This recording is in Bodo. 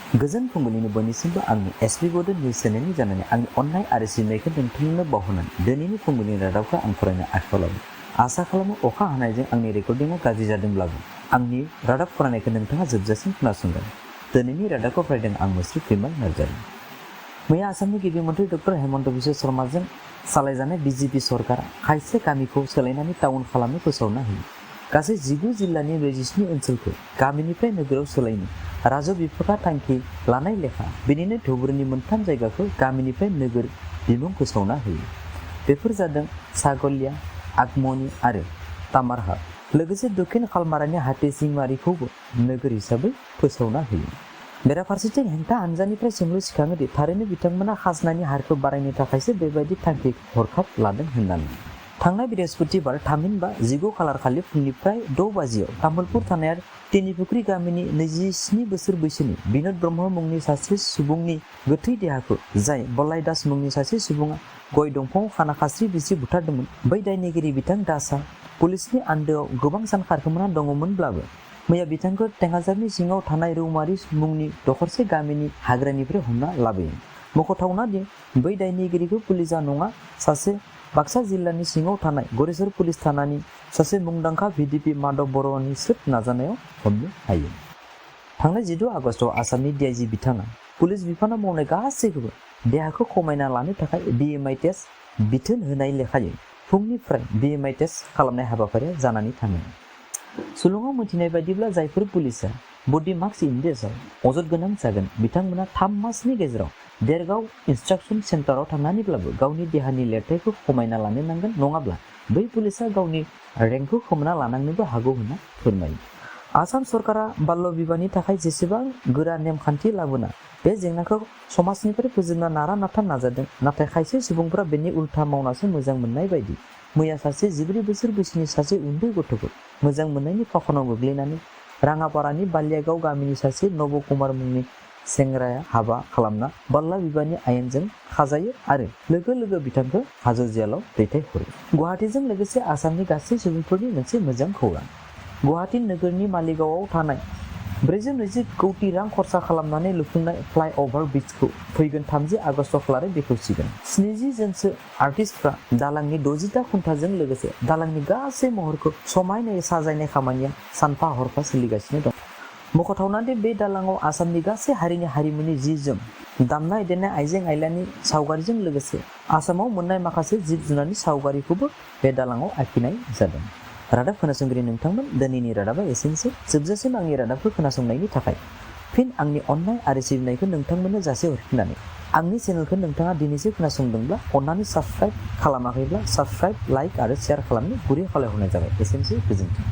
गोजोन फुंबिलिनि बयनिसिमबो आंनि एसपि बड' निउस चेनेलनि जानानै आंनि अननाय आरो सिबिनायखौ नोंथांनो बावहोनानै दिनैनि फुंबिलिनि रादाबखौ आं फरायनो आखायाव लाबाय। आसा खालामो अखा हानायजों आंनि रेकर्डिंआ गाज्रि जादोंब्लाबो आंनि रादाब फरायनायखौ नोंथाङा जोबजासिम खोनासंगोन। दिनैनि रादाबखौ फरायदों आं मुस्रि फैमाल नार्जारि। मैया आसामनि गिबि मन्थ्रि डक्टर हेमन्त बिश्व शर्माजों सालायजानाय बिजेपि सरकारा खायसे गामिखौ सोलायनानै टाउन खालामनो फोसावना होयो। गासै 19 जिल्लानि 27 ओनसोलखौ गामिनिफ्राय नोगोराव सोलायनो राजु बिफाखा थांखि लानाय लेखा बेनिनो धुबुरीनि मोनथाम जायगाखौ गामिनिफ्राय नोगोर बिमुं फोसावना होयो। बेफोर जादों सागलिया, आगमनि आरो तामारहाट। लोगोसे दक्षिण खालमारानि हाथिसिंमारिखौबो नोगोर हिसाबै फोसावना होयो। बेराफारसेथिं हेंथा हानजानिफ्राय सोंलु सिखाङो दि थारैनो बिथांमोना खाजनानि हारखौ बारायनो थाखायसो बेबायदि थांखि हरखाब लादों होननानै। थांनाय बृहस्पतिबार थामहिनबा 19 खालार खालि फुंनिफ्राय 6 बाजियाव तामुलपुर थानाय तिनिपुख्रि गामिनि 27 बोसोर बैसोनि बिनोद ब्रह्म मुंनि सासे सुबुंनि गोथै देहाखौ जाय बल्लाय दास मुंनि सासे सुबुङा गय दंफाङाव खाना खास्रि बिस्रि बुथारदोंमोन, बै दायनिगिरि बिथां दासआ पुलिसनि आन्दोआव गोबां सान खारखोमाना दङमोनब्लाबो मैया बिथांखौ टेंगाजारनि सिङाव थानाय रौमारि मुंनि दखरसे गामिनि हाग्रानिफ्राय हमना लाबोयो। मख'थावना दि बै दायनिगिरिखौ पुलिसआ नङा, सासे बाक्सा जिल्लानि सिङाव थानाय गरेस्वर पुलिस थानानि सासे मुंदांखा भिडिपि माधव बर'नि सोब नाजानायाव हमनो हायो। थांनाय 14 आगस्टआव आसामनि डिआइजि बिथाङा पुलिस बिफानाव मावनाय गासैखौबो देहाखौ खमायना लानो थाखाय बिएमआइ टेस्ट बिथोन होनाय लेखायै फुंनिफ्राय बिएमआइ टेस्ट खालामनाय हाबाफारिया जानानै थाङो। सुलुङाव मिथिनाय बायदिब्ला जायफोर पुलिसआ बडि मार्क्स इन्डेक्सआव अजद गोनां जागोन बिथांमोना 3 मासनि गेजेराव देरगाव इन्सट्राक्सन सेन्टाराव थांनानैब्लाबो गावनि देहानि लिरथायखौ खमायना लानो नांगोन, नङाब्ला बै पुलिसआ गावनि रेंकखौ खोमाना लानांनोबो हागौ होनना फोरमायो। आसाम सरकारा बाल्य बिबाहनि थाखाय जेसेबां गोरा नेमखान्थि लाबोना बे जेंनाखौ समाजनिफ्राय फोजोबना नारा नाथा नाजादों, नाथाय खायसे सुबुंफोरा बेनि उल्था मावनासो मोजां मोननाय बायदि मैया सासे 14 बोसोर बैसोनि सासे उन्दै गथ'खौ मोजां मोननायनि फाखनाव गोग्लैनानै राङापारानि बालियागाव गामिनि सासे नब कुमार मुंनि सेंग्राया हाबा खालामना बाल्य बिबाहनि आयेनजों खाजायो आरो लोगो लोगो बिथांखौ हाजो जेलाव दैथायहरो। गुवाहाटीजों लोगोसे आसामनि गासै सुबुंफोरनि मोनसे मोजां खौरां। गुवाहाटी नोगोरनि मालिगावआव थानाय 420 कौटि रां खरसा खालामनानै लुफुंनाय फ्लाइअभार ब्रिजखौ फैगोन 30 आगस्तखालारै बेखेवसिगोन। 70 जनसो आर्टिस्टफ्रा दालांनि 60टा खुन्थाजों लोगोसे दालांनि गासै महरखौ समायनायै साजायनाय खामानिया सानफा हरफा सोलिगासिनो दं। मख'थावना दि बे दालाङाव आसामनि गासै हारिनि हारिमुनि जि-जोम, दामनाय देनाय आइजें आइलानि सावगारिजों लोगोसे आसामाव मोननाय माखासे जिब जुनारनि सावगारिखौबो बे दालाङाव आखिनाय जादों। रादाब खोनासंगिरि नोंथांमोन, दिनैनि रादाबा एसेनोसै। जोबजासिम आंनि रादाबखौ खोनासंनायनि थाखाय फिन आंनि अननाय आरो सिबिनायखौ नोंथांमोननो जासिहरफिननानै आंनि चेनेलखौ नोंथाङा दिनैसो खोनासंदोंब्ला अन्नानै साबस्क्राइब खालामाखैब्ला साबस्क्राइब, लाइक आरो शेयार खालामनो गुरै खावलायहरनाय जाबाय। एसेनोसै, गोजोन्थों।